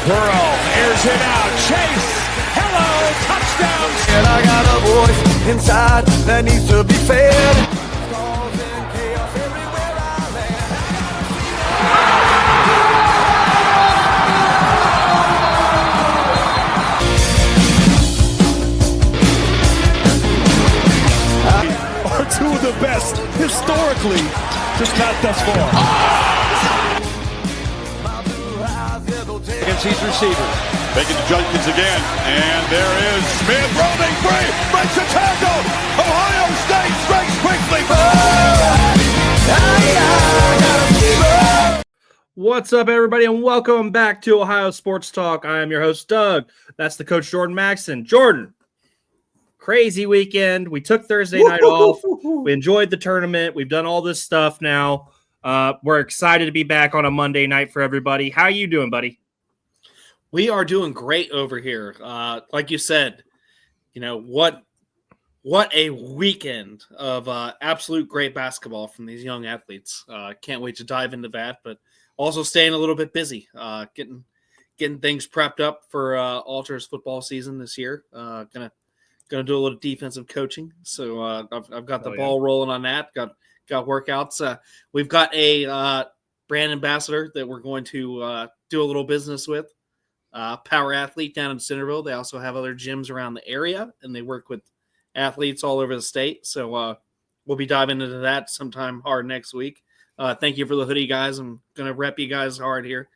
Burrow airs it out. Chase. Hello. Touchdown. And I got a voice inside that needs to be fed. Are two of the best historically, just not thus far. Against these receivers. Making the judgments again, and there is Smith rolling free, breaks a tackle. Ohio State strikes quickly. What's up, everybody, and welcome back to Ohio Sports Talk. I am your host, Doug. That's the coach, Jordan Maxson. Jordan, crazy weekend. We took Thursday night off. We enjoyed the tournament. We've done all this stuff now. We're excited to be back on a Monday night for everybody. How you doing, buddy? We are doing great over here. Like you said, you know, what a weekend of absolute great basketball from these young athletes. Can't wait to dive into that, but also staying a little bit busy, getting things prepped up for Alters football season this year. Gonna do a little defensive coaching. So I've got the ball rolling on that. Got workouts. We've got a brand ambassador that we're going to do a little business with. Power athlete down in Centerville. They also have other gyms around the area, and they work with athletes all over the state. So we'll be diving into that sometime hard next week. Thank you for the hoodie, guys. I'm going to rep you guys hard here.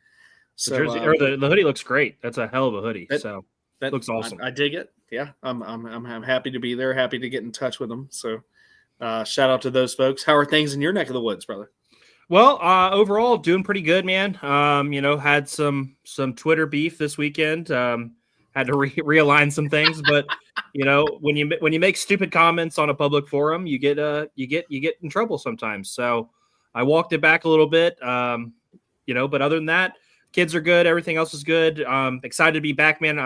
So the hoodie looks great. That's a hell of a hoodie. That looks awesome. I dig it. Yeah, I'm happy to be there. Happy to get in touch with them. So shout out to those folks. How are things in your neck of the woods, brother? Well, overall, doing pretty good, man. Had some Twitter beef this weekend. Had to realign some things, but when you make stupid comments on a public forum, you get in trouble sometimes. So I walked it back a little bit, but other than that, kids are good. Everything else is good. Excited to be back, man.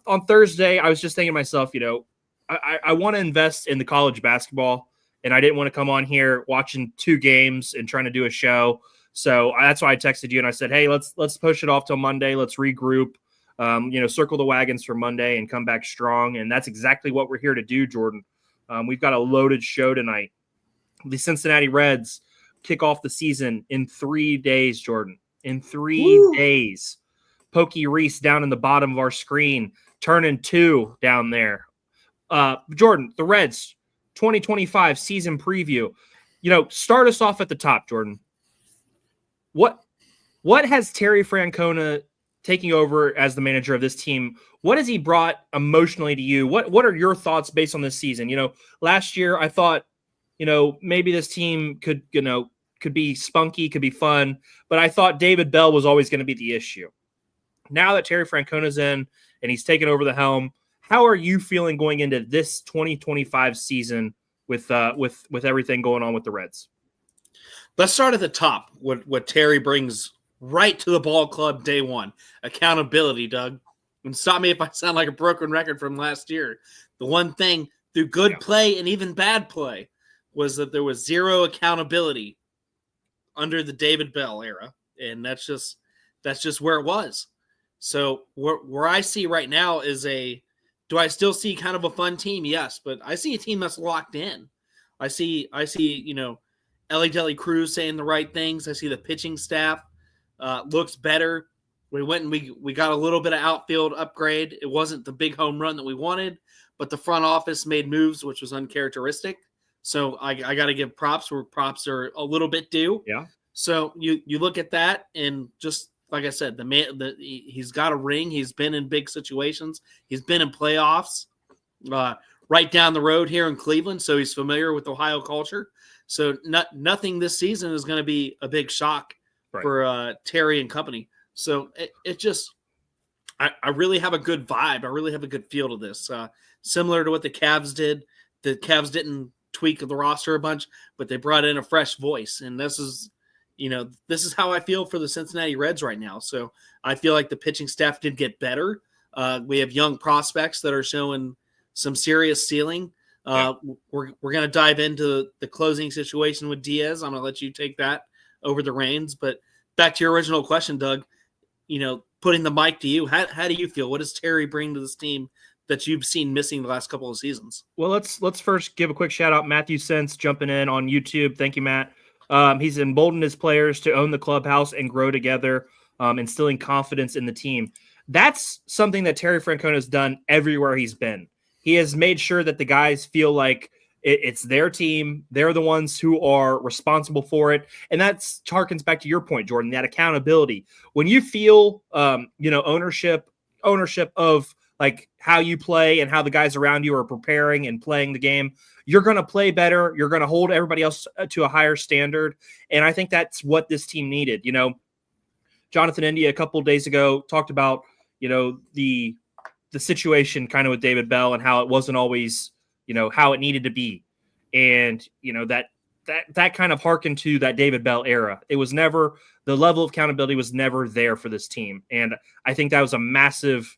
On Thursday, I was just thinking to myself, I want to invest in the college basketball. And I didn't want to come on here watching two games and trying to do a show. So that's why I texted you and I said, hey, let's push it off till Monday. Let's regroup, circle the wagons for Monday and come back strong. And that's exactly what we're here to do, Jordan. We've got a loaded show tonight. The Cincinnati Reds kick off the season in 3 days, Jordan. In 3 days. Pokey Reese down in the bottom of our screen, turning 2 down there. Jordan, the Reds, 2025 season preview. Start us off at the top, Jordan. What has Terry Francona taking over as the manager of this team? What has he brought emotionally to you? What are your thoughts based on this season? Last year I thought, maybe this team could be spunky, could be fun, but I thought David Bell was always going to be the issue. Now that Terry Francona's in and he's taken over the helm, how are you feeling going into this 2025 season with everything going on with the Reds? Let's start at the top. What Terry brings right to the ball club day one. Accountability, Doug. And stop me if I sound like a broken record from last year. The one thing through good play and even bad play was that there was zero accountability under the David Bell era. And that's just where it was. So where I see right now is do I still see kind of a fun team? Yes, but I see a team that's locked in. I see, Ellie Deli Cruz saying the right things. I see the pitching staff looks better. We went and we got a little bit of outfield upgrade. It wasn't the big home run that we wanted, but the front office made moves, which was uncharacteristic. So I got to give props where props are a little bit due. Yeah. So you look at that and just, like I said, he's got a ring. He's been in big situations. He's been in playoffs right down the road here in Cleveland, so he's familiar with Ohio culture. So nothing this season is going to be a big shock for Terry and company. So it just I really have a good vibe. I really have a good feel to this. Similar to what the Cavs did. The Cavs didn't tweak the roster a bunch, but they brought in a fresh voice, and this is how I feel for the Cincinnati Reds right now. So I feel like the pitching staff did get better. We have young prospects that are showing some serious ceiling. We're going to dive into the closing situation with Diaz. I'm going to let you take that over the reins. But back to your original question, Doug, putting the mic to you. How do you feel? What does Terry bring to this team that you've seen missing the last couple of seasons? Well, let's first give a quick shout out. Matthew Sense jumping in on YouTube. Thank you, Matt. He's emboldened his players to own the clubhouse and grow together, instilling confidence in the team. That's something that Terry Francona has done everywhere he's been. He has made sure that the guys feel like it's their team. They're the ones who are responsible for it. And that harkens back to your point, Jordan, that accountability. When you feel, ownership of like how you play and how the guys around you are preparing and playing the game, you're going to play better. You're going to hold everybody else to a higher standard. And I think that's what this team needed. You know, Jonathan India a couple of days ago talked about, the situation kind of with David Bell and how it wasn't always, how it needed to be. And, that kind of harkened to that David Bell era. It was never, the level of accountability was never there for this team. And I think that was a massive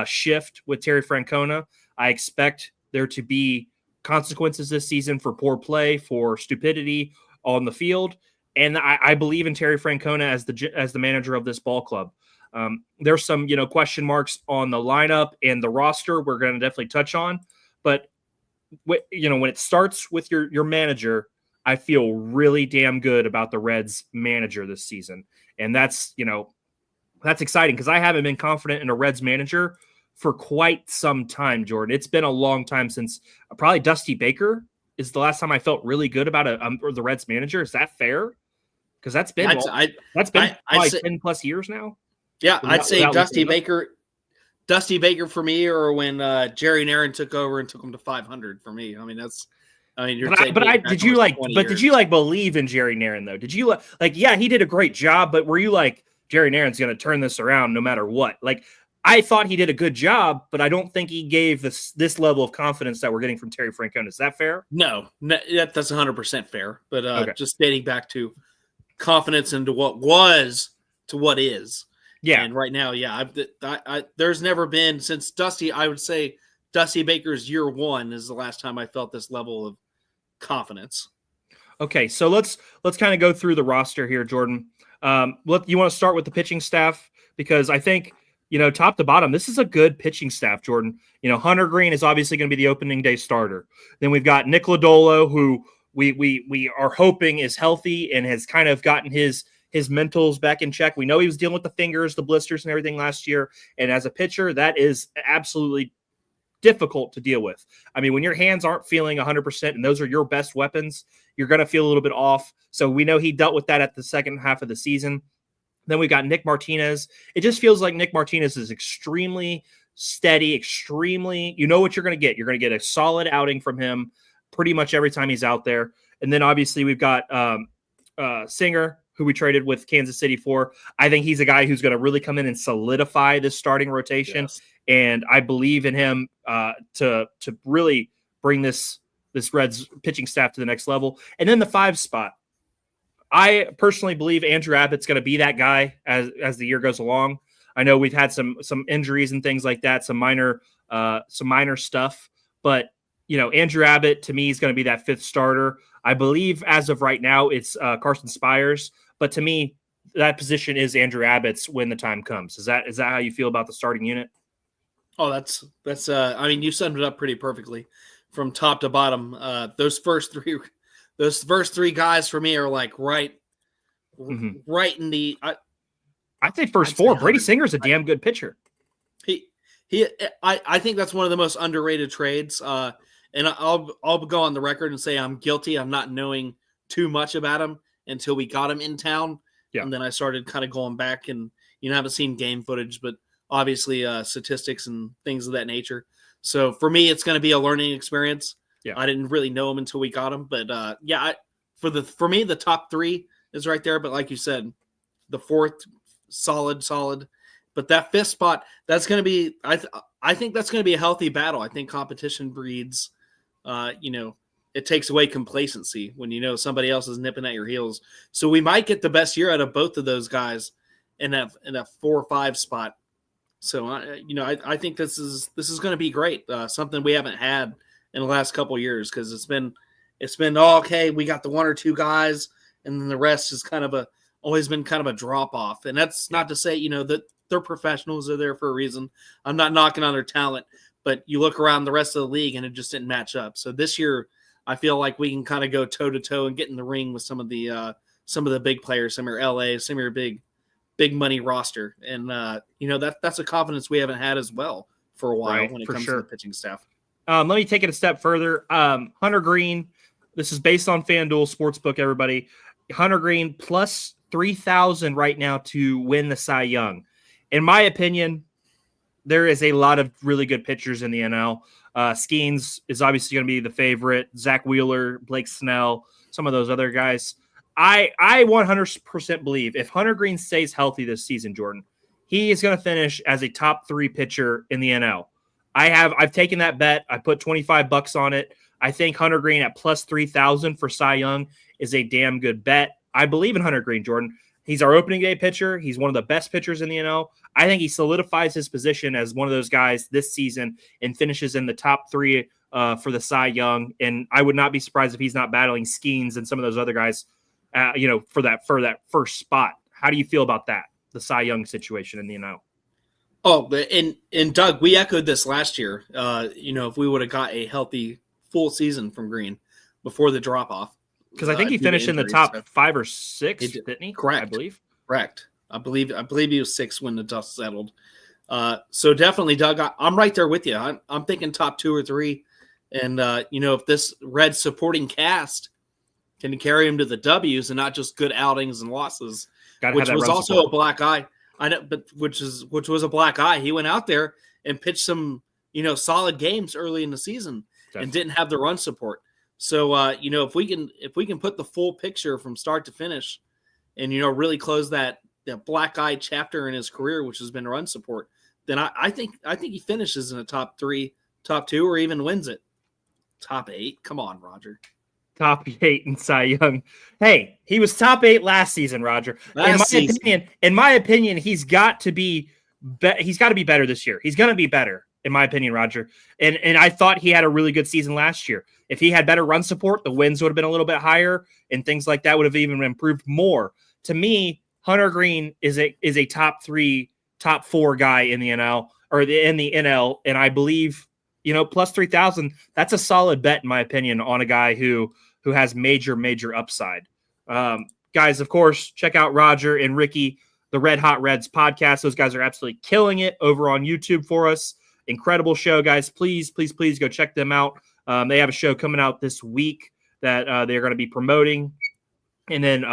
shift with Terry Francona. I expect there to be consequences this season for poor play, for stupidity on the field. And I believe in Terry Francona as the manager of this ball club. There's some, question marks on the lineup and the roster we're going to definitely touch on. But, when it starts with your manager, I feel really damn good about the Reds manager this season. And that's exciting because I haven't been confident in a Reds manager for quite some time, Jordan. It's been a long time since probably Dusty Baker is the last time I felt really good about the Reds manager. Is that fair? Because that's been probably 10 plus years now. Yeah, I'd say Dusty Baker for me, or when Jerry Naron took over and took him to 500 for me. Did you believe in Jerry Naron though? Did you yeah, he did a great job, but were you like, Jerry Naron's going to turn this around no matter what? Like, I thought he did a good job, but I don't think he gave this level of confidence that we're getting from Terry Francona. Is that fair? No, that's 100% fair. But okay. Just dating back to confidence into what was to what is. Yeah. And right now, yeah, there's never been since Dusty, I would say Dusty Baker's year one is the last time I felt this level of confidence. Okay, so let's kind of go through the roster here, Jordan. You want to start with the pitching staff because I think, top to bottom, this is a good pitching staff, Jordan. Hunter Green is obviously going to be the opening day starter. Then we've got Nick Lodolo, who we are hoping is healthy and has kind of gotten his mentals back in check. We know he was dealing with the fingers, the blisters, and everything last year. And as a pitcher, that is absolutely difficult to deal with. I mean, when your hands aren't feeling 100% and those are your best weapons, you're going to feel a little bit off. So we know he dealt with that at the second half of the season. Then we've got Nick Martinez. It just feels like Nick Martinez is extremely steady, extremely, what you're going to get. You're going to get a solid outing from him pretty much every time he's out there. And then obviously we've got Singer, who we traded with Kansas City for. I think he's a guy who's going to really come in and solidify this starting rotation. Yes. And I believe in him to really bring this Reds pitching staff to the next level. And then the 5 spot, I personally believe Andrew Abbott's going to be that guy as the year goes along. I know we've had some injuries and things like that, some minor stuff, but Andrew Abbott to me is going to be that 5th starter. I believe as of right now it's Carson Spires, but to me that position is Andrew Abbott's when the time comes. Is that how you feel about the starting unit? Oh, that's you summed it up pretty perfectly from top to bottom. Those first three guys for me are like right in the. I'd say first 4. Brady Singer's a damn good pitcher. I think that's one of the most underrated trades. And I'll go on the record and say I'm guilty. I'm not knowing too much about him until we got him in town. Yeah. And then I started kind of going back and, haven't seen game footage, but obviously statistics and things of that nature. So for me, it's going to be a learning experience. Yeah. I didn't really know him until we got him, but for me, the top 3 is right there. But like you said, the 4th, solid. But that 5th spot, that's going to be, I think that's going to be a healthy battle. I think competition breeds, it takes away complacency when somebody else is nipping at your heels. So we might get the best year out of both of those guys in that 4 or 5 spot. So I think this is going to be great. Something we haven't had in the last couple of years because it's been okay. We got the 1 or 2 guys, and then the rest is always been kind of a drop off. And that's not to say that they're professionals. They're there for a reason. I'm not knocking on their talent, but you look around the rest of the league and it just didn't match up. So this year, I feel like we can kind of go toe to toe and get in the ring with some of the big players, some of your LA, some of your big money roster, and that's a confidence we haven't had as well for a while when it comes to the pitching staff. Let me take it a step further. Hunter Green, this is based on FanDuel Sportsbook, everybody. Hunter Green plus 3,000 right now to win the Cy Young. In my opinion, there is a lot of really good pitchers in the NL. Skeens is obviously going to be the favorite. Zach Wheeler, Blake Snell, some of those other guys. I 100% believe if Hunter Green stays healthy this season, Jordan, he is going to finish as a top 3 pitcher in the NL. I've taken that bet. I put $25 on it. I think Hunter Green at plus 3,000 for Cy Young is a damn good bet. I believe in Hunter Green, Jordan. He's our opening day pitcher. He's one of the best pitchers in the NL. I think he solidifies his position as one of those guys this season and finishes in the top 3 for the Cy Young. And I would not be surprised if he's not battling Skeens and some of those other guys, for that first spot. How do you feel about that? The Cy Young situation in the NL. Oh, and Doug, we echoed this last year. If we would have got a healthy full season from Green before the drop off, because I think he finished in the top 5 or 6, didn't he? Correct, I believe. Correct. I believe he was 6 when the dust settled. So definitely, Doug, I'm right there with you. I'm thinking top 2 or 3, and if this Red supporting cast can carry him to the W's and not just good outings and losses, which was also support. A black eye. I know, but which was a black eye. He went out there and pitched some, solid games early in the season. Definitely. And didn't have the run support. So, if we can put the full picture from start to finish, and really close that black eye chapter in his career, which has been run support, then I think he finishes in the top 3, top 2, or even wins it. Top 8. Come on, Roger. Top 8 in Cy Young. Hey, he was top 8 last season, Roger. In my opinion, he's got to be better this year. He's going to be better, in my opinion, Roger. And I thought he had a really good season last year. If he had better run support, the wins would have been a little bit higher, and things like that would have even improved more. To me, Hunter Green is a top 3, top 4 guy in the NL or in the NL, and I believe plus 3,000. That's a solid bet, in my opinion, on a guy who has major upside. Guys, of course, check out Roger and Ricky, the Red Hot Reds podcast. Those guys are absolutely killing it over on YouTube for us. Incredible show, guys. Please go check them out. They have a show coming out this week that they're going to be promoting. And then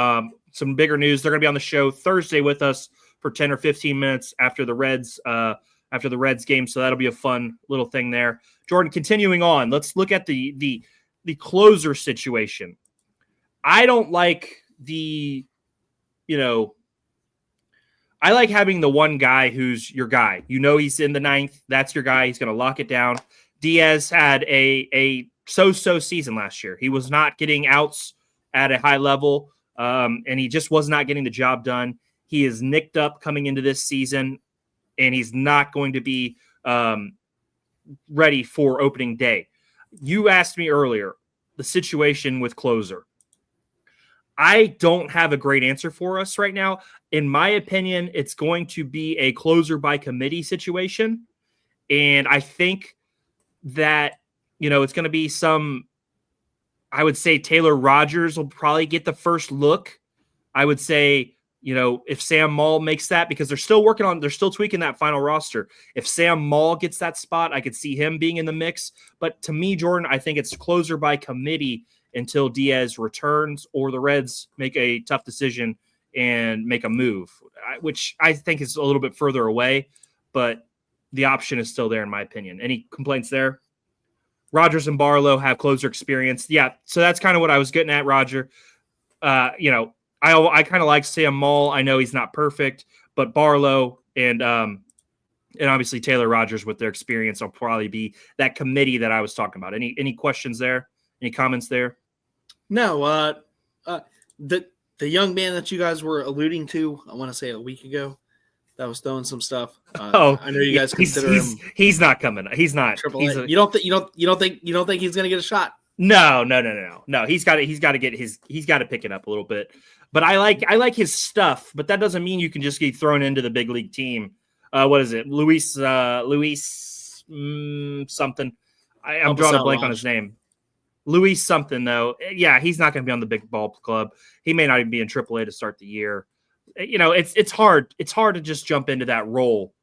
some bigger news. They're going to be on the show Thursday with us for 10 or 15 minutes after the Reds game. So that'll be a fun little thing there. Jordan, continuing on, let's look at the closer situation. I don't like I like having the one guy who's your guy. He's in the 9th. That's your guy. He's going to lock it down. Diaz had a so-so season last year. He was not getting outs at a high level, and he just was not getting the job done. He is nicked up coming into this season, and he's not going to be ready for opening day. You asked me earlier the situation with closer. I don't have a great answer for us right now. In my opinion, it's going to be a closer by committee situation. And I think that, it's going to be I would say Taylor Rogers will probably get the first look. I would say, if Sam Maul makes that, because they're still tweaking that final roster. If Sam Maul gets that spot, I could see him being in the mix. But to me, Jordan, I think it's closer by committee until Diaz returns or the Reds make a tough decision and make a move, which I think is a little bit further away, but the option is still there in my opinion. Any complaints there? Rogers and Barlow have closer experience. Yeah, so that's kind of what I was getting at, Roger. I kind of like Sam Maul. I know he's not perfect, but Barlow and obviously Taylor Rogers with their experience will probably be that committee that I was talking about. Any questions there? Any comments there? No. The young man that you guys were alluding to, I want to say a week ago, that was throwing some stuff. I know you guys consider him. He's not coming. He's not. You don't think he's going to get a shot? No. He's got to pick it up a little bit. But I like his stuff. But that doesn't mean you can just get thrown into the big league team What is it? Luis something. I'm drawing a blank on his name. Luis something, though. Yeah, he's not going to be on the big ball club. He may not even be in AAA to start the year. It's hard. It's hard to just jump into that role.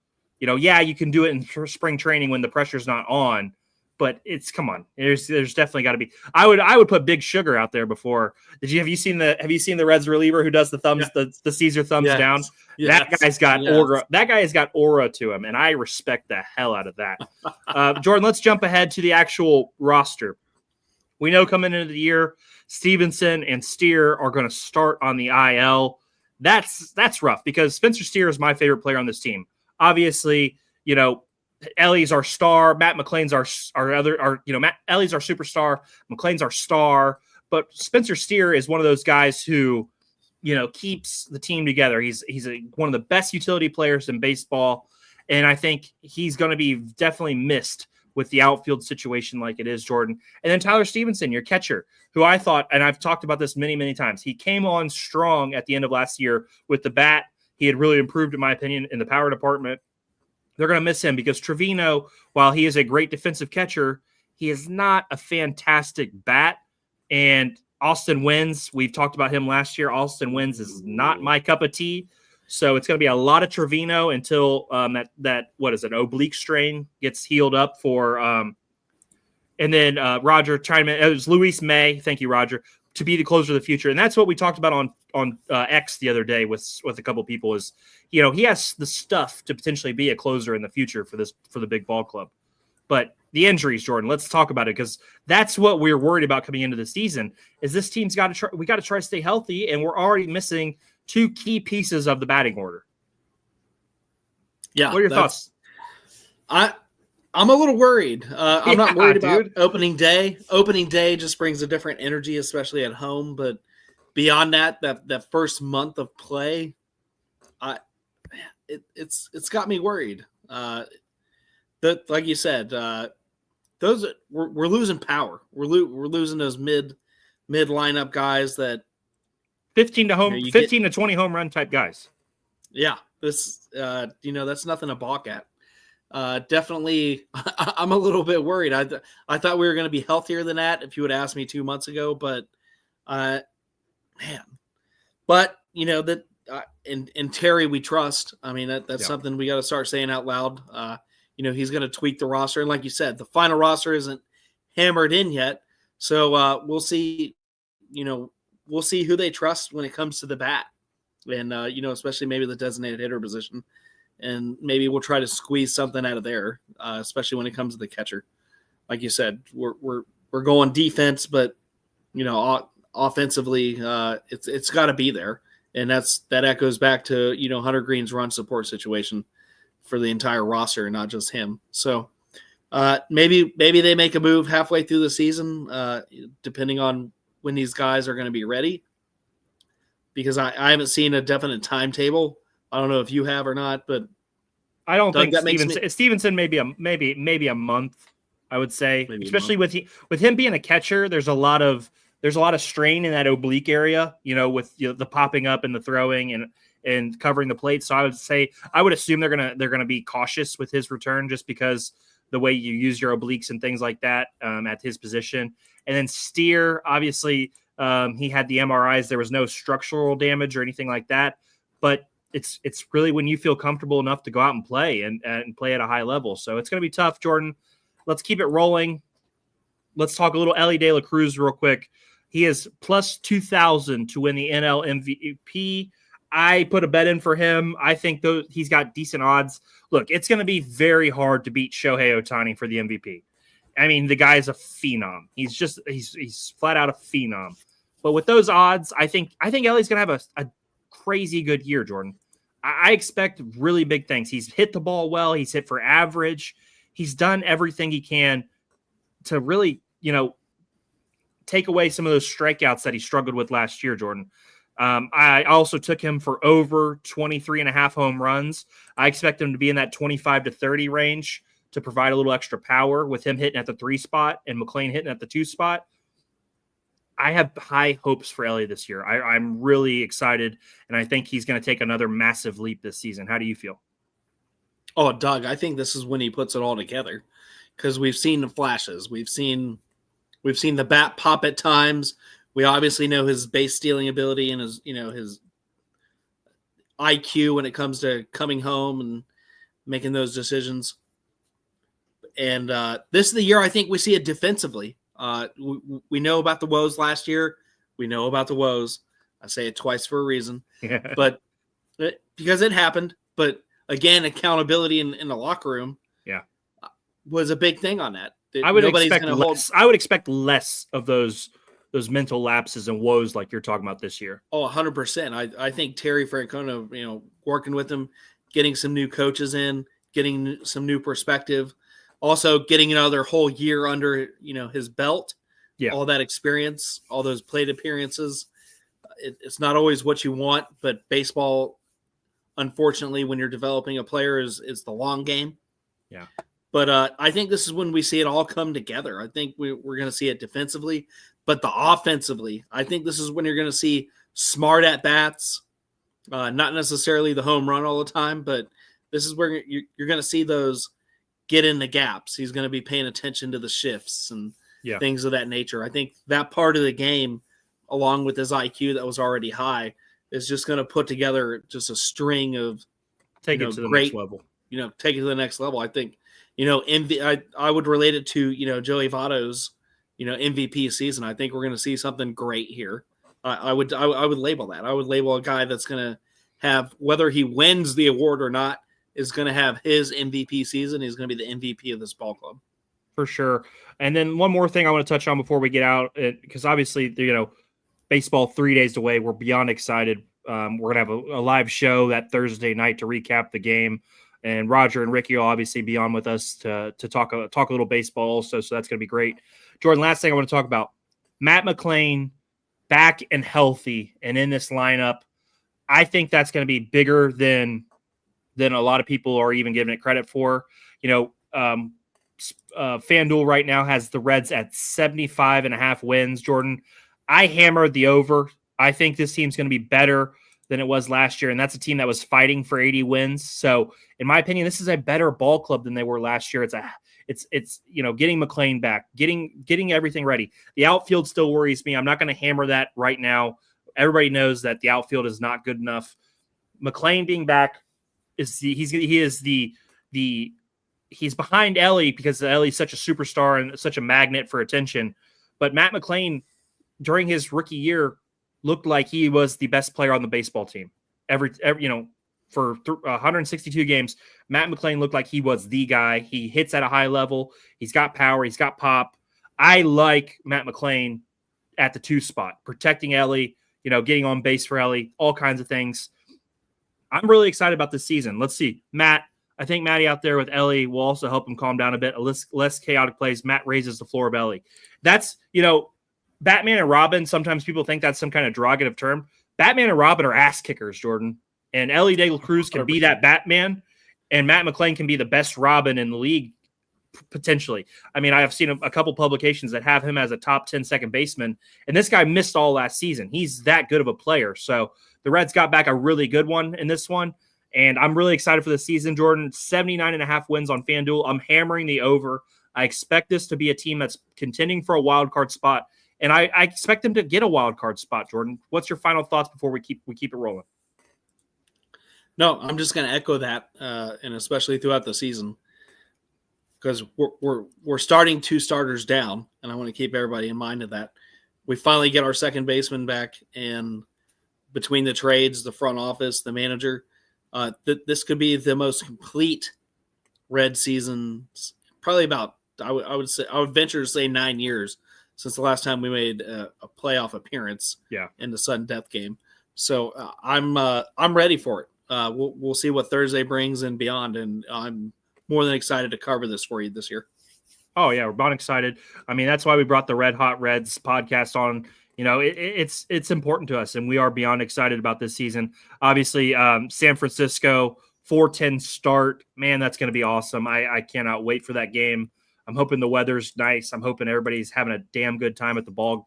Yeah, you can do it in spring training when the pressure's not on, but come on. There's definitely got to be. I would put Big Sugar out there before. Have you seen the Reds reliever who does the thumbs, the Caesar thumbs down? Yes. That guy's got aura. That guy has got aura to him, and I respect the hell out of that. Jordan, let's jump ahead to the actual roster. We know coming into the year, Stevenson and Steer are going to start on the IL. That's rough because Spencer Steer is my favorite player on this team. Obviously, Ellie's our star. Matt McLean's Ellie's our superstar. McLean's our star. But Spencer Steer is one of those guys who, keeps the team together. He's one of the best utility players in baseball. And I think he's going to be definitely missed with the outfield situation like it is, Jordan. And then Tyler Stevenson, your catcher, who I thought, and I've talked about this many, many times, he came on strong at the end of last year with the bat. He had really improved, in my opinion, in the power department. They're going to miss him because Trevino, while he is a great defensive catcher, he is not a fantastic bat. And Austin Wynns, we've talked about him last year. Austin Wynns is not my cup of tea. So it's going to be a lot of Trevino until that oblique strain gets healed up for and then Roger chime in. It was Luis May. Thank you, Roger, to be the closer of the future. And that's what we talked about on X the other day with a couple of people is, he has the stuff to potentially be a closer in the future for the big ball club. But the injuries, Jordan, let's talk about it because that's what we're worried about coming into the season is this team's got to try to stay healthy, and we're already missing two key pieces of the batting order. Yeah. What are your thoughts? I'm a little worried. I'm not worried about opening day. Opening day just brings a different energy, especially at home. But beyond that first month of play, it's got me worried. Like you said, we're losing power. We're losing those mid lineup guys that 15 to 20 home run type guys. Yeah, this that's nothing to balk at. Definitely, I'm a little bit worried. I thought we were going to be healthier than that if you would ask me 2 months ago, but in Terry we trust. I mean that's something we got to start saying out loud. He's going to tweak the roster, and like you said, the final roster isn't hammered in yet, so we'll see. We'll see who they trust when it comes to the bat, and especially maybe the designated hitter position, and maybe we'll try to squeeze something out of there, especially when it comes to the catcher. Like you said, we're going defense, but offensively, it's got to be there, and that echoes back to Hunter Green's run support situation for the entire roster, not just him. So maybe they make a move halfway through the season, depending on when these guys are going to be ready, because I haven't seen a definite timetable. I don't know if you have or not, but I don't think Stevenson maybe a month, I would say, maybe especially with him being a catcher. There's a lot of strain in that oblique area, with the popping up and the throwing and covering the plate. So I would assume they're gonna be cautious with his return just because the way you use your obliques and things like that at his position. And then Steer, obviously, he had the MRIs. There was no structural damage or anything like that. But it's really when you feel comfortable enough to go out and play and play at a high level. So it's going to be tough, Jordan. Let's keep it rolling. Let's talk a little Ellie De La Cruz real quick. He is plus 2,000 to win the NL MVP. I put a bet in for him. I think he's got decent odds. Look, it's going to be very hard to beat Shohei Ohtani for the MVP. I mean, the guy is a phenom. He's flat out a phenom. But with those odds, I think Ellie's going to have a crazy good year, Jordan. I expect really big things. He's hit the ball well. He's hit for average. He's done everything he can to really, take away some of those strikeouts that he struggled with last year, Jordan. I also took him for over 23.5 home runs. I expect him to be in that 25 to 30 range to provide a little extra power with him hitting at the 3 spot and McLean hitting at the 2 spot. I have high hopes for Ellie this year. I'm really excited, and I think he's going to take another massive leap this season. How do you feel? Oh, Doug, I think this is when he puts it all together, because we've seen the flashes. We've seen the bat pop at times. We obviously know his base stealing ability and his IQ when it comes to coming home and making those decisions. And this is the year I think we see it defensively. We know about the woes last year. We know about the woes. I say it twice for a reason, but because it happened. But again, accountability in the locker room, was a big thing on that. I would expect less of those mental lapses and woes like you're talking about this year. Oh, 100%. I think Terry Francona, working with him, getting some new coaches in, getting some new perspective, also getting another whole year under, his belt, all that experience, all those plate appearances. It's not always what you want, but baseball, unfortunately, when you're developing a player is the long game. Yeah. But I think this is when we see it all come together. I think we're going to see it defensively, but the offensively, I think this is when you're going to see smart at-bats, not necessarily the home run all the time, but this is where you're going to see those get in the gaps. He's going to be paying attention to the shifts and things of that nature. I think that part of the game, along with his IQ that was already high, is just going to put together just a string of take it to the next level. Take it to the next level. I think, I would relate it to, Joey Votto's, MVP season. I think we're going to see something great here. I would label that. I would label a guy that's going to have, whether he wins the award or not, is going to have his MVP season. He's going to be the MVP of this ball club. For sure. And then one more thing I want to touch on before we get out, because obviously, baseball 3 days away. We're beyond excited. We're going to have a live show that Thursday night to recap the game. And Roger and Ricky will obviously be on with us to talk a little baseball also. So that's going to be great. Jordan, last thing I want to talk about, Matt McClain back and healthy and in this lineup. I think that's going to be bigger than a lot of people are even giving it credit for. FanDuel right now has the Reds at 75.5 wins. Jordan, I hammered the over. I think this team's going to be better than it was last year, and that's a team that was fighting for 80 wins. So, in my opinion, this is a better ball club than they were last year. It's getting McClain back, getting everything ready. The outfield still worries me. I'm not going to hammer that right now. Everybody knows that the outfield is not good enough. McClain being back he's behind Ellie because Ellie's such a superstar and such a magnet for attention. But Matt McClain, during his rookie year, looked like he was the best player on the baseball team. For 162 games, Matt McClain looked like he was the guy. He hits at a high level. He's got power. He's got pop. I like Matt McClain at the 2 spot, protecting Ellie, getting on base for Ellie, all kinds of things. I'm really excited about this season. Let's see. Matt, I think Matty out there with Ellie will also help him calm down a bit. Less chaotic plays. Matt raises the floor of Ellie. That's, Batman and Robin, sometimes people think that's some kind of derogative term. Batman and Robin are ass kickers, Jordan. And Ellie De La Cruz can 100%. Be that Batman, and Matt McClain can be the best Robin in the league, potentially. I mean, I have seen a couple publications that have him as a top 10 second baseman, and this guy missed all last season. He's that good of a player. So the Reds got back a really good one in this one, and I'm really excited for the season, Jordan. 79.5 wins on FanDuel. I'm hammering the over. I expect this to be a team that's contending for a wild card spot. And I expect them to get a wild card spot, Jordan. What's your final thoughts before we keep it rolling? No, I'm just going to echo that, and especially throughout the season, because we're starting 2 starters down, and I want to keep everybody in mind of that. We finally get our second baseman back, and between the trades, the front office, the manager, this could be the most complete Red season, probably about I would venture to say 9 years since the last time we made a playoff appearance in the sudden death game. So I'm ready for it. We'll see what Thursday brings and beyond, and I'm more than excited to cover this for you this year. Oh yeah, we're beyond excited. I mean, that's why we brought the Red Hot Reds podcast on. It's important to us, and we are beyond excited about this season. Obviously, San Francisco 4-10 start. Man, that's going to be awesome. I cannot wait for that game. I'm hoping the weather's nice. I'm hoping everybody's having a damn good time at the ball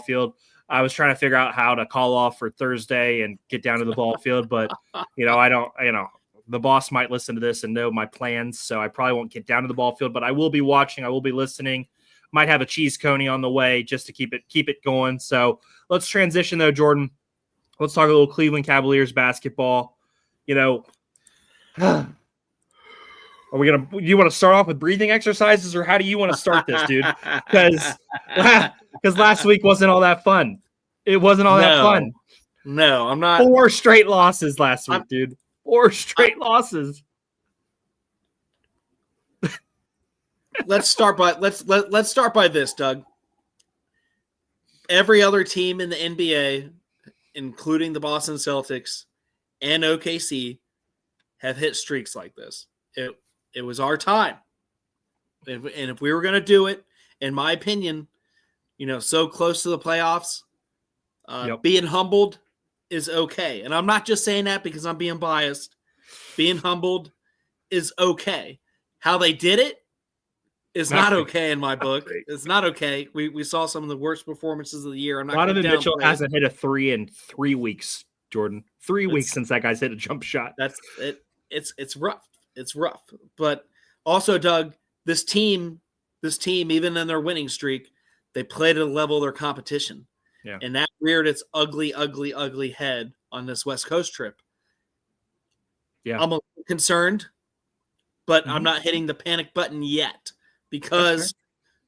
field. I was trying to figure out how to call off for Thursday and get down to the ball field, but the boss might listen to this and know my plans, so I probably won't get down to the ball field, but I will be watching. I will be listening. Might have a cheese coney on the way just to keep it going. So let's transition though, Jordan. Let's talk a little Cleveland Cavaliers basketball. Are we gonna? Do you want to start off with breathing exercises, or how do you want to start this, dude? Because last week wasn't all that fun. It wasn't all that fun. No, I'm not. 4 straight losses last week, dude. 4 straight losses. Let's start by this, Doug. Every other team in the NBA, including the Boston Celtics and OKC, have hit streaks like this. It was our time. And if we were going to do it, in my opinion, so close to the playoffs, being humbled is okay. And I'm not just saying that because I'm being biased. Being humbled is okay. How they did it is not okay in my book. It's not okay. We saw some of the worst performances of the year. Donovan Mitchell hasn't hit a 3 in 3 weeks, Jordan. 3 weeks since that guy's hit a jump shot. That's it. It's rough. It's rough. But also, Doug, this team, even in their winning streak, they played at a level of their competition. Yeah. And that reared its ugly, ugly, ugly head on this West Coast trip. Yeah. I'm a little concerned, but I'm not hitting the panic button yet because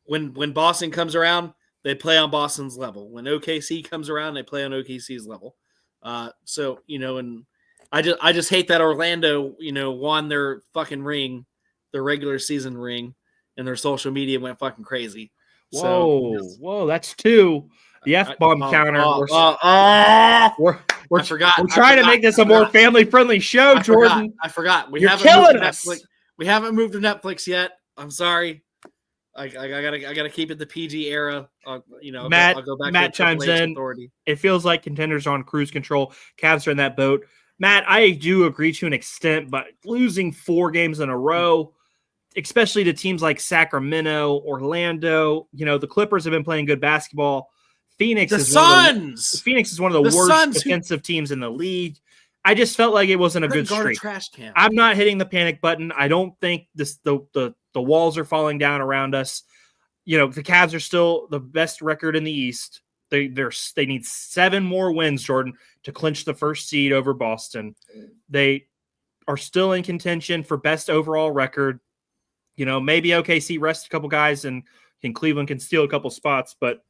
when Boston comes around, they play on Boston's level. When OKC comes around, they play on OKC's level. And I just hate that Orlando, won their fucking ring, their regular season ring, and their social media went fucking crazy. Whoa, that's 2. The F-bomb counter. We're trying to make this a more family-friendly show, Jordan. I forgot. You're killing us. We haven't moved to Netflix yet. I'm sorry. I gotta keep it the PG era. I'll go back Matt to chimes in. authority. It feels like contenders are on cruise control. Cavs are in that boat. Matt, I do agree to an extent, but losing 4 games in a row, especially to teams like Sacramento, Orlando, the Clippers have been playing good basketball. Phoenix is one of the worst defensive teams in the league. I just felt like it wasn't a good streak. Trash can. I'm not hitting the panic button. I don't think the walls are falling down around us. The Cavs are still the best record in the East. They need 7 more wins, Jordan, to clinch the first seed over Boston. They are still in contention for best overall record. Maybe OKC rests a couple guys and Cleveland can steal a couple spots, but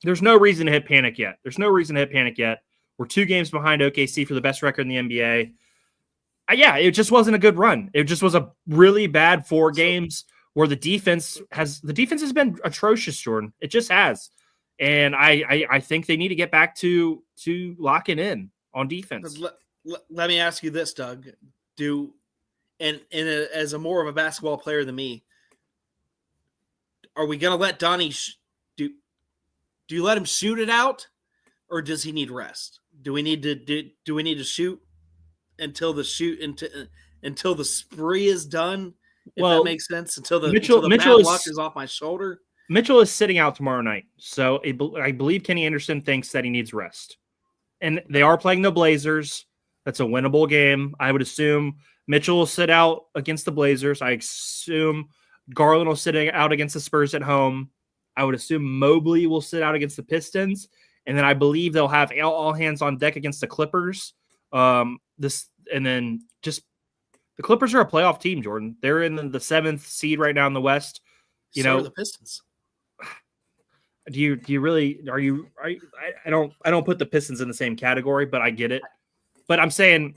there's no reason to hit panic yet. We're 2 games behind OKC for the best record in the NBA. It just wasn't a good run. It just was a really bad 4 games where the defense has been atrocious, Jordan. It just has. And I think they need to get back to locking in on defense. Let me ask you this, Doug. As a more of a basketball player than me, are we going to let Donnie do you let him shoot it out, or does he need rest? Do we need to shoot until the spree is done? If that makes sense, until the bad luck is off my shoulder. Mitchell is sitting out tomorrow night, so I believe Kenny Anderson thinks that he needs rest. And they are playing the Blazers. That's a winnable game. I would assume Mitchell will sit out against the Blazers. I assume Garland will sit out against the Spurs at home. I would assume Mobley will sit out against the Pistons. And then I believe they'll have all hands on deck against the Clippers. The Clippers are a playoff team, Jordan. They're in the 7th seed right now in the West. So are the Pistons. Do you really I don't put the Pistons in the same category, but I get it. But I'm saying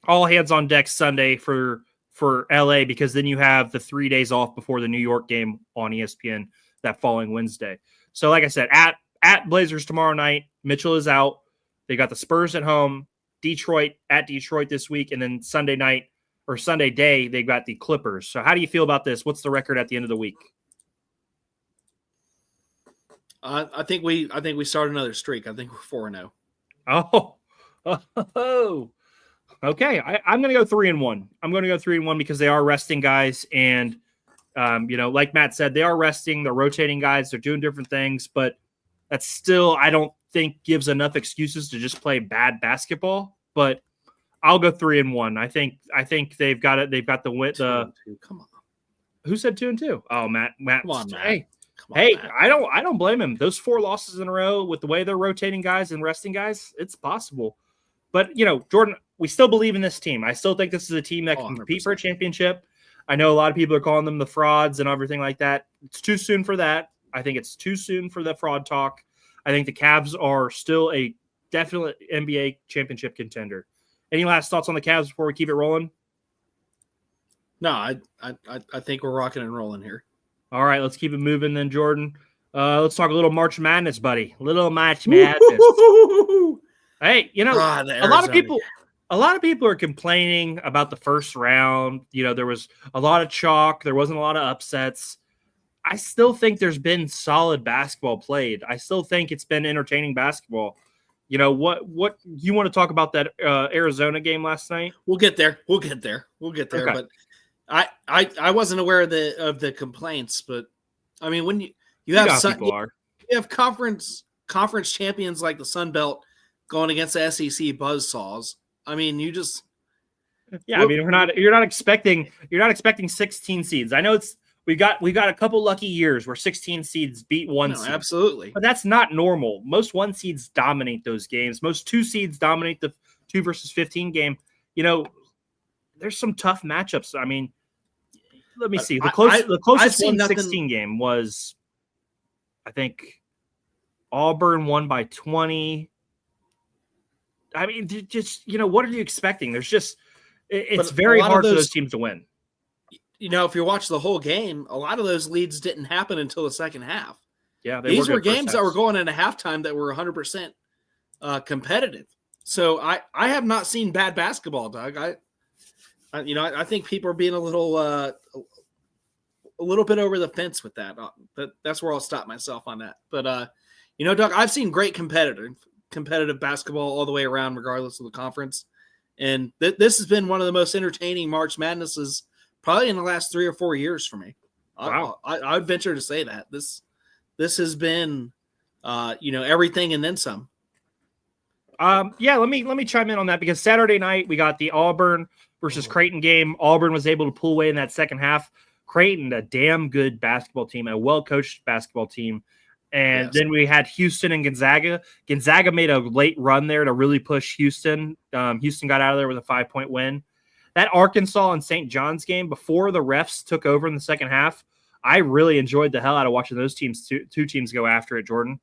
all hands on deck Sunday for LA, because then you have the 3 days off before the New York game on ESPN that following Wednesday. So like I said, at Blazers tomorrow night, Mitchell is out. They got the Spurs at home, Detroit at Detroit this week, and then Sunday night or Sunday day, they got the Clippers. So how do you feel about this? What's the record at the end of the week? I think we start another streak. I think we're 4-0. Oh, okay. I'm going to go 3-1. I'm going to go 3-1 because they are resting guys, and like Matt said, they are resting. They're rotating guys. They're doing different things, but that's still, I don't think, gives enough excuses to just play bad basketball. But I'll go 3-1. I think they've got it. They've got the win. The 2-2. Come on. Who said 2-2? Oh, Matt. Come on, Matt. Hey, Come on, hey, Matt. I don't blame him. Those 4 losses in a row with the way they're rotating guys and resting guys, it's possible. But Jordan, we still believe in this team. I still think this is a team that can compete for a championship. I know a lot of people are calling them the frauds and everything like that. It's too soon for that. I think it's too soon for the fraud talk. I think the Cavs are still a definite NBA championship contender. Any last thoughts on the Cavs before we keep it rolling? No, I think we're rocking and rolling here. All right, let's keep it moving then, Jordan. Let's talk a little March Madness, buddy. Little March Madness. Hey, a lot of people are complaining about the first round. There was a lot of chalk. There wasn't a lot of upsets. I still think there's been solid basketball played. I still think it's been entertaining basketball. What you want to talk about that Arizona game last night? We'll get there. Okay. But I wasn't aware of the complaints. But I mean, when you have conference champions like the Sun Belt going against the SEC buzzsaws. I mean, you just you're not expecting 16 seeds. I know we got a couple lucky years where 16 seeds beat one seed. Absolutely. But that's not normal. Most 1 seeds dominate those games. Most 2 seeds dominate the 2 versus 15 game. There's some tough matchups. I mean, let me see. The closest 1-16 game was, I think, Auburn won by 20. I mean, just, what are you expecting? There's just, it's very hard for those teams to win. If you watch the whole game, a lot of those leads didn't happen until the second half. Yeah, these were games that were going into halftime that were 100% competitive. So I have not seen bad basketball, Doug. I think people are being a little bit over the fence with that. That's where I'll stop myself on that. But Doug, I've seen great competitive basketball all the way around, regardless of the conference. And this has been one of the most entertaining March Madnesses probably in the last 3 or 4 years for me. Wow. I would venture to say that this has been, everything and then some. Let me chime in on that because Saturday night we got the Auburn versus Creighton game. Auburn was able to pull away in that second half. Creighton, a damn good basketball team, a well-coached basketball team. And then we had Houston and Gonzaga. Gonzaga made a late run there to really push Houston. Houston got out of there with a 5-point win. That Arkansas and St. John's game before the refs took over in the second half, I really enjoyed the hell out of watching those teams, two teams go after it, Jordan.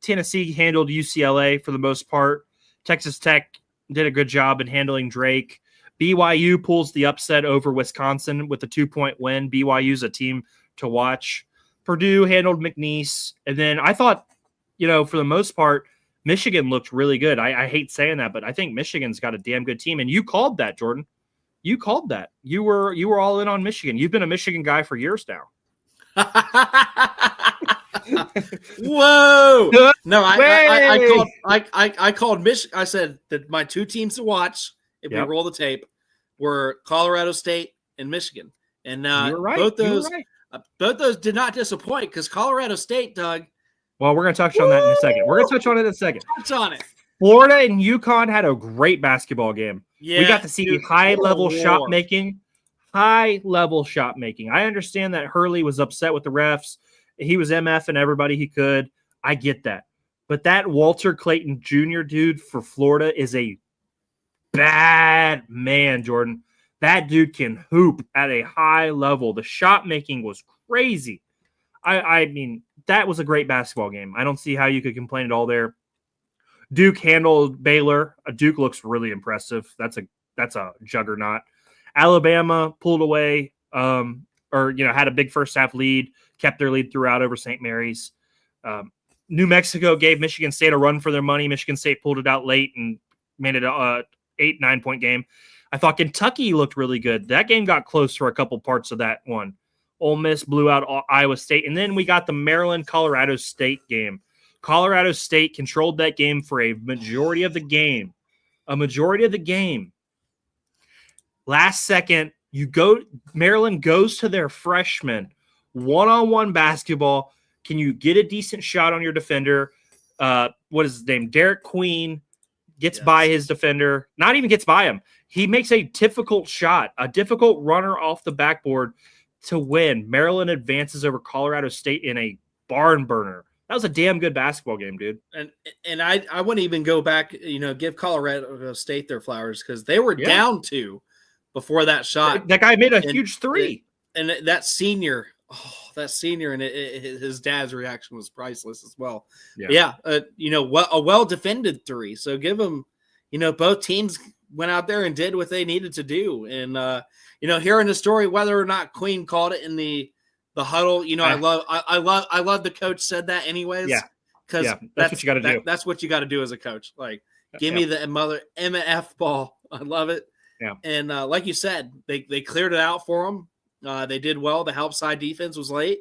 Tennessee handled UCLA for the most part. Texas Tech did a good job in handling Drake. BYU pulls the upset over Wisconsin with a 2-point win. BYU's a team to watch. Purdue handled McNeese. And then I thought, for the most part, Michigan looked really good. I hate saying that, but I think Michigan's got a damn good team. And you called that, Jordan. You called that. You were all in on Michigan. You've been a Michigan guy for years now. Whoa! No, I called Michigan. I said that my 2 teams to watch if we roll the tape were Colorado State and Michigan, and right. both those did not disappoint because Colorado State, Doug. Well, we're going to touch on that in a second. We're going to touch on it in a second. Touch on it. Florida and UConn had a great basketball game. Yeah, we got to see high-level shot making. High-level shot making. I understand that Hurley was upset with the refs. He was MFing everybody he could. I get that. But that Walter Clayton Jr. dude for Florida is a bad man, Jordan. That dude can hoop at a high level. The shot making was crazy. I mean, that was a great basketball game. I don't see how you could complain at all there. Duke handled Baylor. Duke looks really impressive. That's a juggernaut. Alabama pulled away, had a big first half lead, kept their lead throughout over St. Mary's. New Mexico gave Michigan State a run for their money. Michigan State pulled it out late and made it a 8-9 point game. I thought Kentucky looked really good. That game got close for a couple parts of that one. Ole Miss blew out Iowa State. And then we got the Maryland-Colorado State game. Colorado State controlled that game for a majority of the game. Last second, Maryland goes to their freshman, one-on-one basketball. Can you get a decent shot on your defender? What is his name? Derek Queen gets by his defender, not even gets by him. He makes a difficult shot, a difficult runner off the backboard to win. Maryland advances over Colorado State in a barn burner. That was a damn good basketball game, dude. And I wouldn't even go back, give Colorado State their flowers because they were down 2 before that shot. That guy made a huge three. And that senior and his dad's reaction was priceless as well. A well-defended 3. So give them, both teams went out there and did what they needed to do. And, hearing the story, whether or not Queen called it in the huddle, I love the coach said that anyways. Yeah. Because that's what you got to do. That's what you got to do as a coach. Like, give me the mother MF ball. I love it. Yeah. And like you said, they cleared it out for him. They did well. The help side defense was late.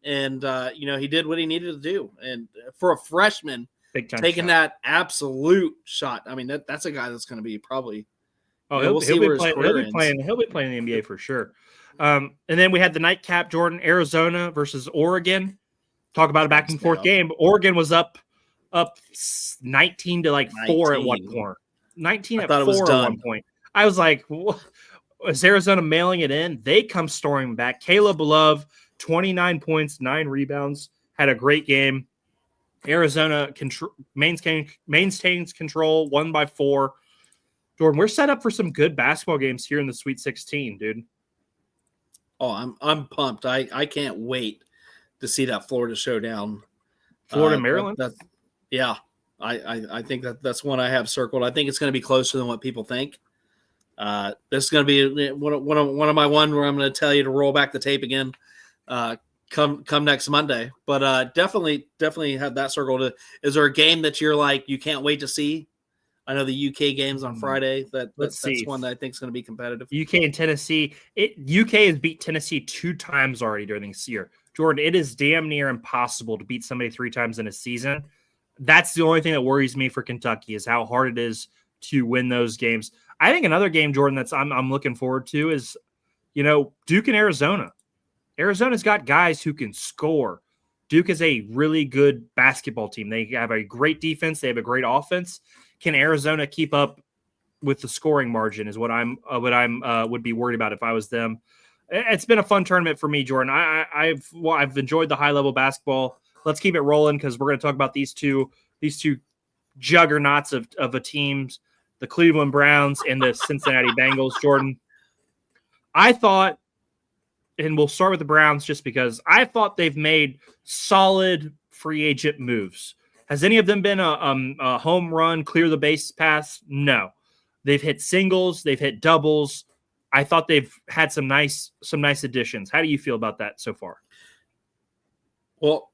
And, he did what he needed to do. And for a freshman, taking that absolute shot, I mean, that's a guy that's going to be probably – he'll be playing in the NBA for sure. And then we had the nightcap, Jordan, Arizona versus Oregon. Talk about a back and forth game. Oregon was up 19 to 4 at one point. 19 at 4 at one point. I was like, is Arizona mailing it in? They come storming back. Caleb Love, 29 points, 9 rebounds, had a great game. Arizona maintains control, won by 4. Jordan, we're set up for some good basketball games here in the Sweet 16, dude. Oh, I'm pumped. I can't wait to see that Florida showdown. Florida, Maryland? I think that's one I have circled. I think it's going to be closer than what people think. This is going to be one of my one where I'm going to tell you to roll back the tape again come next Monday. But definitely have that circled. Is there a game that you're like you can't wait to see? I know the UK game's on Friday. That's one that I think is going to be competitive. UK and Tennessee. UK has beat Tennessee 2 times already during this year. Jordan, it is damn near impossible to beat somebody 3 times in a season. That's the only thing that worries me for Kentucky is how hard it is to win those games. I think another game, Jordan, that's I'm looking forward to is, Duke and Arizona. Arizona's got guys who can score. Duke is a really good basketball team. They have a great defense. They have a great offense. Can Arizona keep up with the scoring margin is what would be worried about if I was them. It's been a fun tournament for me, Jordan. I've enjoyed the high level basketball. Let's keep it rolling because we're going to talk about these two juggernauts of a teams, the Cleveland Browns and the Cincinnati Bengals. Jordan, I thought, and we'll start with the Browns just because I thought they've made solid free agent moves. Has any of them been a home run, clear the base pass? No. They've hit singles. They've hit doubles. I thought they've had some nice additions. How do you feel about that so far? Well,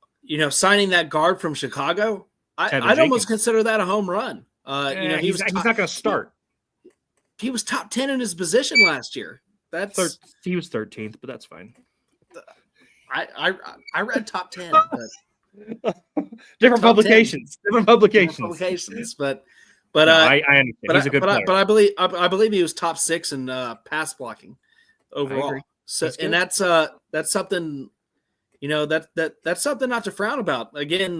signing that guard from Chicago, I'd almost consider that a home run. He's not going to start. He was top 10 in his position last year. He was 13th, but that's fine. I read top 10. But different publications, but I understand. He's a good player. But I believe he was top 6 in pass blocking overall. So that's something, that's something not to frown about. Again,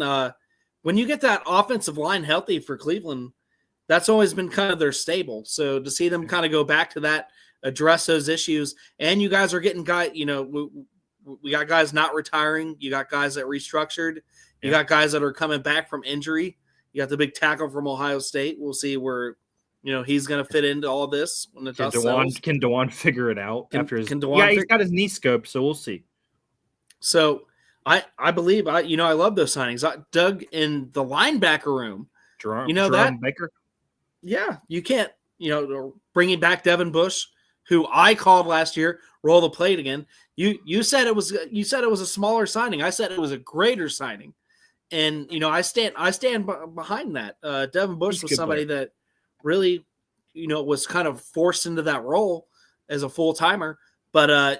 when you get that offensive line healthy for Cleveland, that's always been kind of their stable. So to see them kind of go back to that, address those issues, and you guys are getting guys, we got guys not retiring. You got guys that restructured. You got guys that are coming back from injury. You got the big tackle from Ohio State. We'll see where, he's going to fit into all this when the dust settles. Can DeJuan figure it out after his? He's got his knee scoped, so we'll see. So I believe I love those signings. Doug in the linebacker room. Jerome Baker. Yeah, you can't. Bringing back Devin Bush, who I called last year, roll the plate again. You said it was a smaller signing. I said it was a greater signing, and I stand behind that. Devin Bush was somebody that really was kind of forced into that role as a full timer, but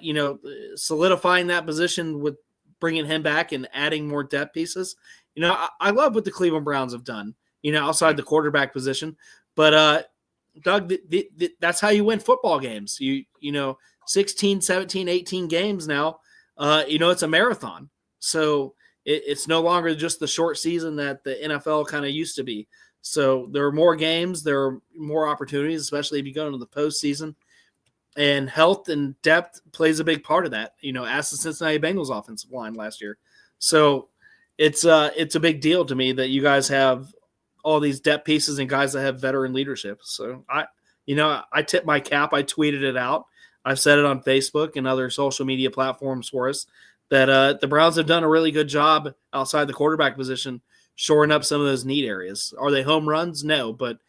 solidifying that position with bringing him back and adding more depth pieces. I love what the Cleveland Browns have done. Outside the quarterback position, but Doug, that's how you win football games. 16, 17, 18 games now. It's a marathon. So it's no longer just the short season that the NFL kind of used to be. So there are more games, there are more opportunities, especially if you go into the postseason. And health and depth plays a big part of that. Ask the Cincinnati Bengals offensive line last year. So it's a big deal to me that you guys have all these depth pieces and guys that have veteran leadership. So I tip my cap. I tweeted it out. I've said it on Facebook and other social media platforms for us that the Browns have done a really good job outside the quarterback position, shoring up some of those need areas. Are they home runs? No, but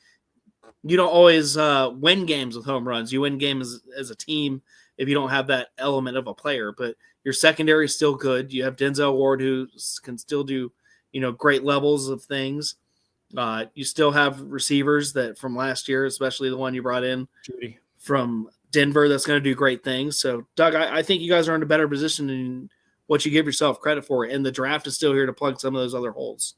you don't always win games with home runs. You win games as a team if you don't have that element of a player. But your secondary is still good. You have Denzel Ward who can still do, great levels of things. You still have receivers that from last year, especially the one you brought in Judy from Denver, that's going to do great things. So, Doug, I think you guys are in a better position than what you give yourself credit for. And the draft is still here to plug some of those other holes.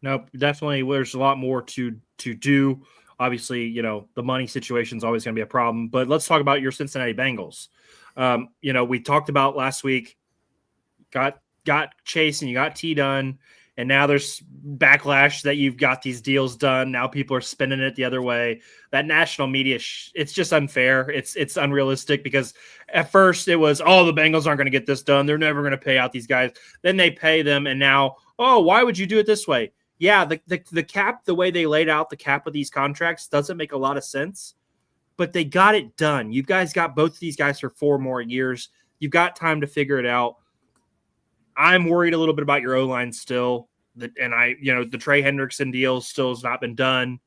No, definitely. There's a lot more to do. Obviously, the money situation is always going to be a problem. But let's talk about your Cincinnati Bengals. We talked about last week, got Chase and you got T done, and now there's backlash that you've got these deals done. Now people are spinning it the other way. That national media, it's just unfair. It's unrealistic because at first it was, the Bengals aren't going to get this done. They're never going to pay out these guys. Then they pay them, and now, why would you do it this way? Yeah, the cap, the way they laid out the cap of these contracts doesn't make a lot of sense, but they got it done. You guys got both of these guys for 4 more years. You've got time to figure it out. I'm worried a little bit about your O-line still. The Trey Hendrickson deal still has not been done.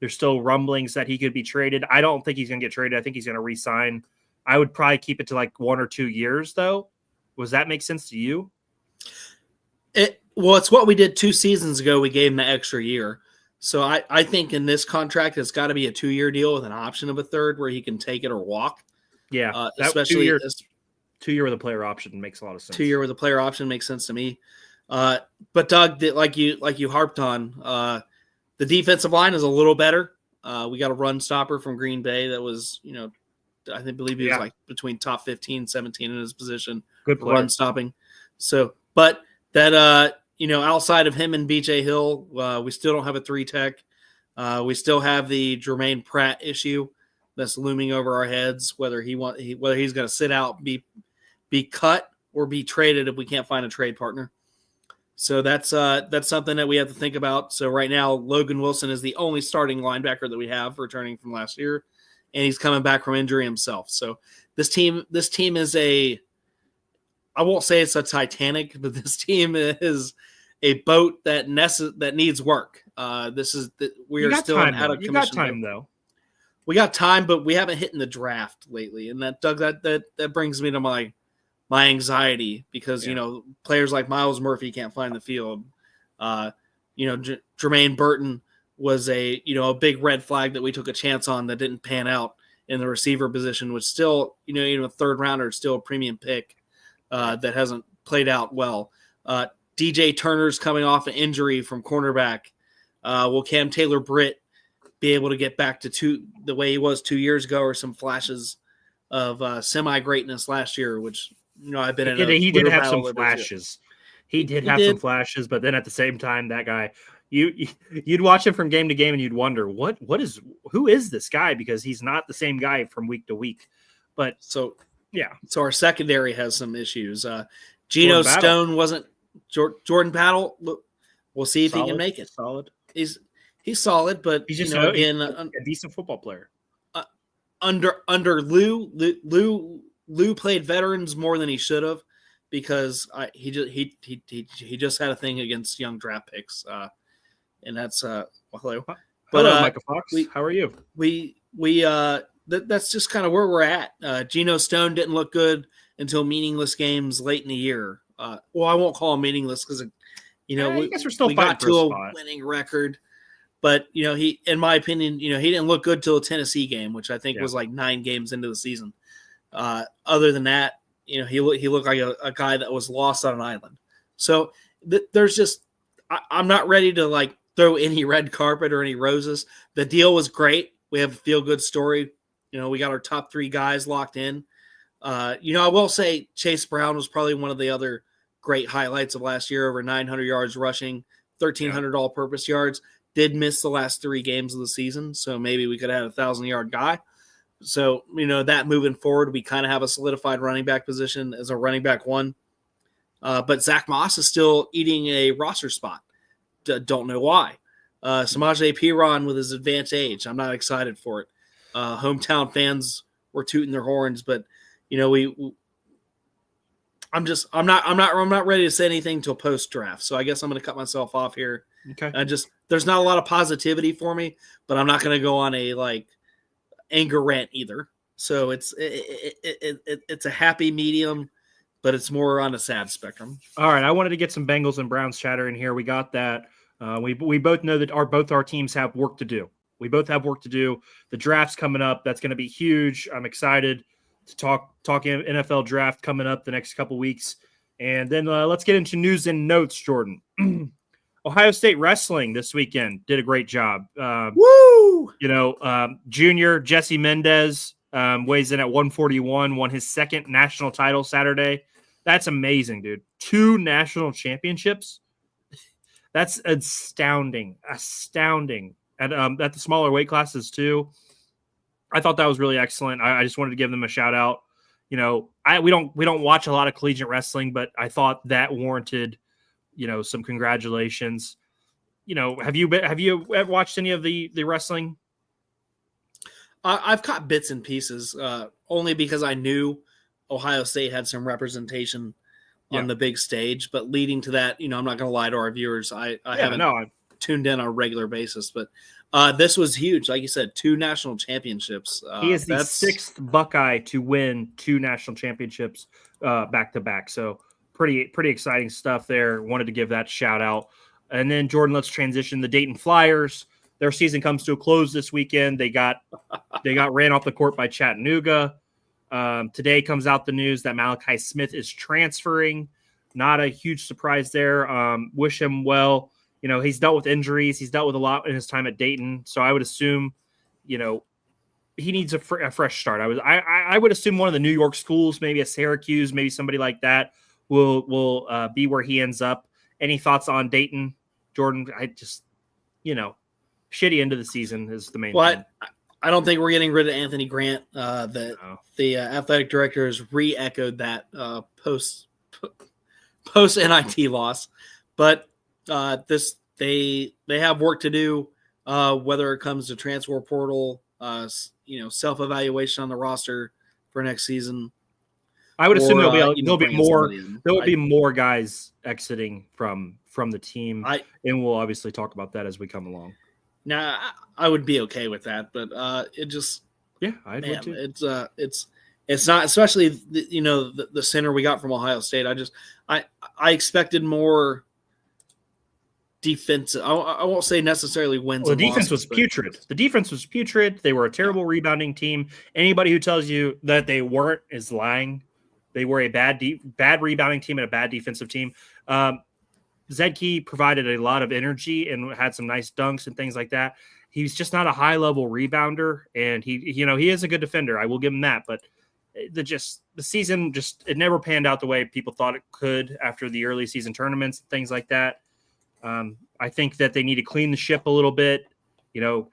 There's still rumblings that he could be traded. I don't think he's going to get traded. I think he's going to re-sign. I would probably keep it to like 1 or 2 years, though. Does that make sense to you? Well, it's what we did 2 seasons ago. We gave him the extra year. So I think in this contract, it's got to be a 2-year deal with an option of a third where he can take it or walk. Yeah, especially 2-year with a player option makes a lot of sense. 2-year with a player option makes sense to me. But Doug, like you harped on, the defensive line is a little better. We got a run stopper from Green Bay that was, I believe he was like between top 15, 17 in his position. Good player. Run stopping. So, but that, outside of him and BJ Hill, we still don't have a 3 tech. We still have the Jermaine Pratt issue that's looming over our heads, whether he's going to sit out, be cut, or be traded if we can't find a trade partner. So that's something that we have to think about. So right now, Logan Wilson is the only starting linebacker that we have returning from last year, and he's coming back from injury himself. So this team is I won't say it's a Titanic, but this team is a boat that needs work. We are still out of commission. You got time though. We got time, but we haven't hit in the draft lately, and that Doug, that brings me to my anxiety because players like Miles Murphy can't find the field. Jermaine Burton was a big red flag that we took a chance on that didn't pan out in the receiver position, which still a third rounder, still a premium pick that hasn't played out well. DJ Turner's coming off an injury from cornerback. Will Cam Taylor-Britt be able to get back to the way he was 2 years ago, or some flashes of semi-greatness last year, which I've been in. He did have some flashes. He did have some flashes, but then at the same time, that guy, you'd watch him from game to game, and you'd wonder who is this guy, because he's not the same guy from week to week. But so our secondary has some issues. Geno Stone wasn't Jordan Battle. We'll see if he can make it. Solid. He's solid, but he's just again a decent football player. Under Lou played veterans more than he should have, because he just had a thing against young draft picks, and that's hello. But hello, Michael Fox. How are you? That's just kind of where we're at. Geno Stone didn't look good until meaningless games late in the year. I won't call them meaningless because I guess we're still we fighting got for to a a spot. winning record. But he, in my opinion, he didn't look good till the Tennessee game, which I think was like 9 games into the season. Other than that, he looked like a guy that was lost on an island. So there's just I'm not ready to like throw any red carpet or any roses. The deal was great. We have a feel good story. We got our top 3 guys locked in. I will say Chase Brown was probably one of the other great highlights of last year. Over 900 yards rushing, 1,300 all-purpose yards. did miss the last 3 games of the season, so maybe we could have had a 1,000-yard guy. So, that moving forward, we kind of have a solidified running back position as a running back 1. But Zach Moss is still eating a roster spot. Don't know why. Samaje Perine with his advanced age, I'm not excited for it. Hometown fans were tooting their horns, but I'm not ready to say anything till post draft. So I guess I'm going to cut myself off here. Okay. There's not a lot of positivity for me, but I'm not going to go on a anger rant either. So it's a happy medium, but it's more on a sad spectrum. All right, I wanted to get some Bengals and Browns chatter in here. We got that. We both know that both our teams have work to do. We both have work to do. The draft's coming up. That's going to be huge. I'm excited to talk NFL draft coming up the next couple weeks. And then let's get into news and notes, Jordan. Ohio State wrestling this weekend did a great job. Woo! Junior Jesse Mendez weighs in at 141, won his second national title Saturday. That's amazing, dude. 2 national championships. That's astounding. At the smaller weight classes too. I thought that was really excellent. I just wanted to give them a shout out. We don't watch a lot of collegiate wrestling, but I thought that warranted, some congratulations. Have you ever watched any of the wrestling? I've caught bits and pieces, only because I knew Ohio State had some representation on the big stage. But leading to that, I'm not going to lie to our viewers. I haven't tuned in on a regular basis, but this was huge. Like you said, 2 national championships. He is the 6th Buckeye to win 2 national championships back to back. So pretty exciting stuff there. Wanted to give that shout out. And then Jordan, let's transition. The Dayton Flyers. Their season comes to a close this weekend. They got ran off the court by Chattanooga. Today comes out the news that Malachi Smith is transferring. Not a huge surprise there. Wish him well. He's dealt with injuries. He's dealt with a lot in his time at Dayton. So I would assume, he needs a fresh start. I would assume one of the New York schools, maybe a Syracuse, maybe somebody like that will be where he ends up. Any thoughts on Dayton, Jordan? I just, shitty end of the season is the main thing. I don't think we're getting rid of Anthony Grant. The athletic director has re-echoed that post NIT loss, but they have work to do. Whether it comes to transfer portal, self-evaluation on the roster for next season. I would assume there'll be more guys exiting from the team, and we'll obviously talk about that as we come along. Now, I would be okay with that, but it just I'd would too. It's not, especially the center we got from Ohio State. I expected more defensive. I won't say necessarily wins. Well, the defense was putrid. The defense was putrid. They were a terrible rebounding team. Anybody who tells you that they weren't is lying. They were a bad rebounding team and a bad defensive team. Zedke provided a lot of energy and had some nice dunks and things like that. He's just not a high level rebounder, and he is a good defender. I will give him that, but the season it never panned out the way people thought it could after the early season tournaments and things like that. I think that they need to clean the ship a little bit,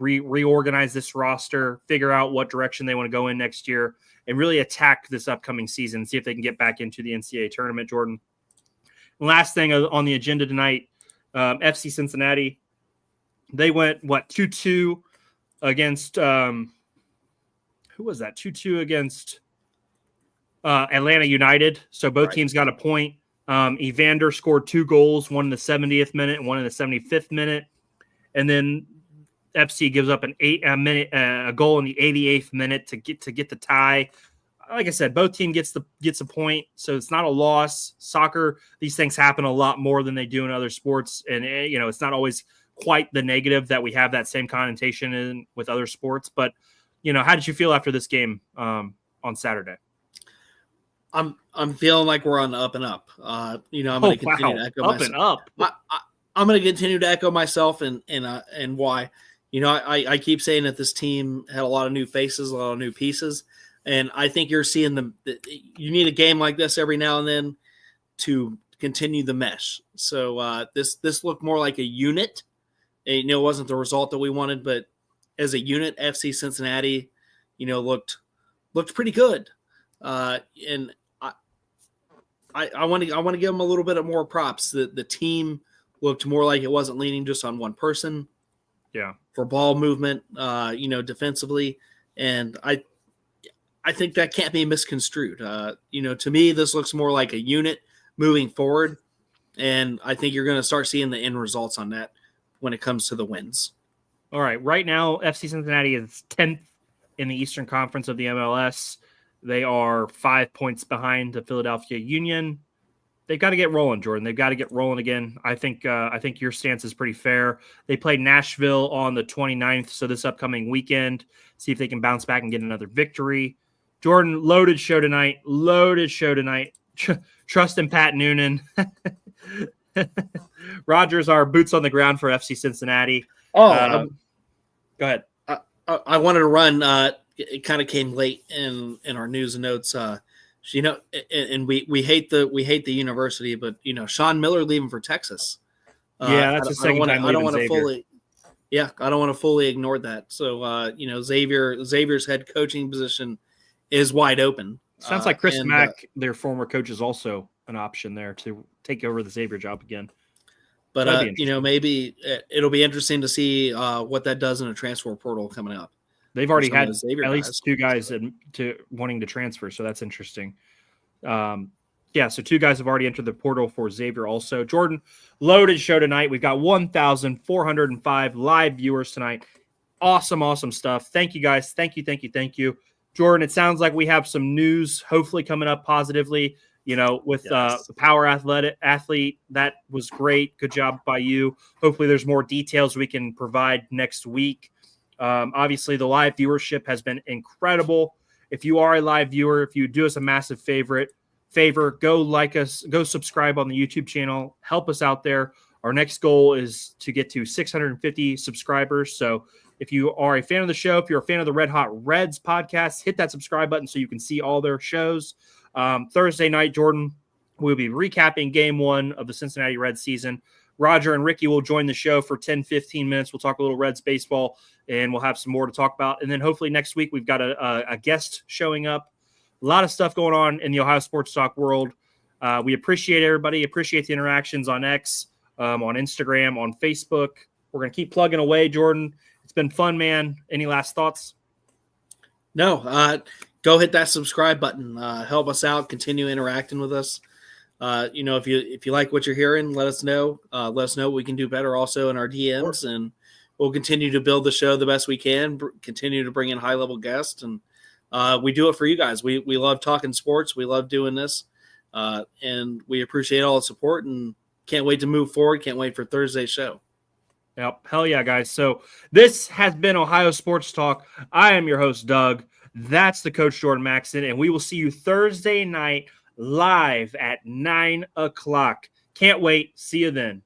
reorganize this roster, figure out what direction they want to go in next year, and really attack this upcoming season, see if they can get back into the NCAA tournament, Jordan. And last thing on the agenda tonight, FC Cincinnati, they went, 2-2 against who was that? 2-2 against Atlanta United. So both teams got a point. Evander scored 2 goals, one in the 70th minute and one in the 75th minute. And then FC gives up a goal in the 88th minute to get the tie. Like I said, both team gets a point, so it's not a loss. Soccer, these things happen a lot more than they do in other sports, and it's not always quite the negative that we have that same connotation in with other sports. But how did you feel after this game on Saturday? I'm feeling like we're on the up and up. I'm going to continue to echo myself. Up and up. I'm going to continue to echo myself and why. I keep saying that this team had a lot of new faces, a lot of new pieces, and I think you're seeing you need a game like this every now and then to continue the mesh. So this looked more like a unit It wasn't the result that we wanted, but as a unit, FC Cincinnati, looked pretty good. And I want to give them a little bit more props. The team looked more like it wasn't leaning just on one person. Yeah. For ball movement, defensively, and I think that can't be misconstrued. To me, this looks more like a unit moving forward, and I think you're going to start seeing the end results on that when it comes to the wins. All right. Right now, FC Cincinnati is 10th in the Eastern Conference of the MLS. They are 5 points behind the Philadelphia Union. They've got to get rolling, Jordan. They've got to get rolling again. I think your stance is pretty fair. They play Nashville on the 29th, so this upcoming weekend. See if they can bounce back and get another victory. Jordan, loaded show tonight. Trust in Pat Noonan. Rogers are boots on the ground for FC Cincinnati. Go ahead. I wanted to run. It kind of came late in our news and notes. And we hate the university, but Sean Miller leaving for Texas. That's the second time. I don't want to fully ignore that. So Xavier's head coaching position is wide open. Sounds like Chris Mack, their former coach, is also an option there to take over the Xavier job again. But maybe it'll be interesting to see what that does in a transfer portal coming up. They've already had at least two guys wanting to transfer, so that's interesting. So two guys have already entered the portal for Xavier also. Jordan, loaded show tonight. We've got 1,405 live viewers tonight. Awesome stuff. Thank you, guys. Thank you. Jordan, it sounds like we have some news hopefully coming up positively, with the power athlete. That was great. Good job by you. Hopefully there's more details we can provide next week. Obviously, the live viewership has been incredible. If you are a live viewer, if you do us a massive favor, go like us, go subscribe on the YouTube channel. Help us out there. Our next goal is to get to 650 subscribers. So if you are a fan of the show, if you're a fan of the Red Hot Reds podcast, hit that subscribe button so you can see all their shows. Thursday night, Jordan, we'll be recapping game 1 of the Cincinnati Reds season. Roger and Ricky will join the show for 10-15 minutes. We'll talk a little Reds baseball, and we'll have some more to talk about. And then hopefully next week we've got a guest showing up. A lot of stuff going on in the Ohio Sports Talk world. We appreciate everybody. Appreciate the interactions on X, on Instagram, on Facebook. We're going to keep plugging away, Jordan. It's been fun, man. Any last thoughts? No. Go hit that subscribe button. Help us out. Continue interacting with us. If you like what you're hearing, let us know. Let us know what we can do better also in our DMs, and we'll continue to build the show the best we can, continue to bring in high-level guests, and we do it for you guys. We love talking sports. We love doing this, and we appreciate all the support, and can't wait to move forward. Can't wait for Thursday's show. Yep. Hell yeah, guys. So this has been Ohio Sports Talk. I am your host, Doug. That's the coach, Jordan Maxson, and we will see you Thursday night live at 9 o'clock. Can't wait. See you then.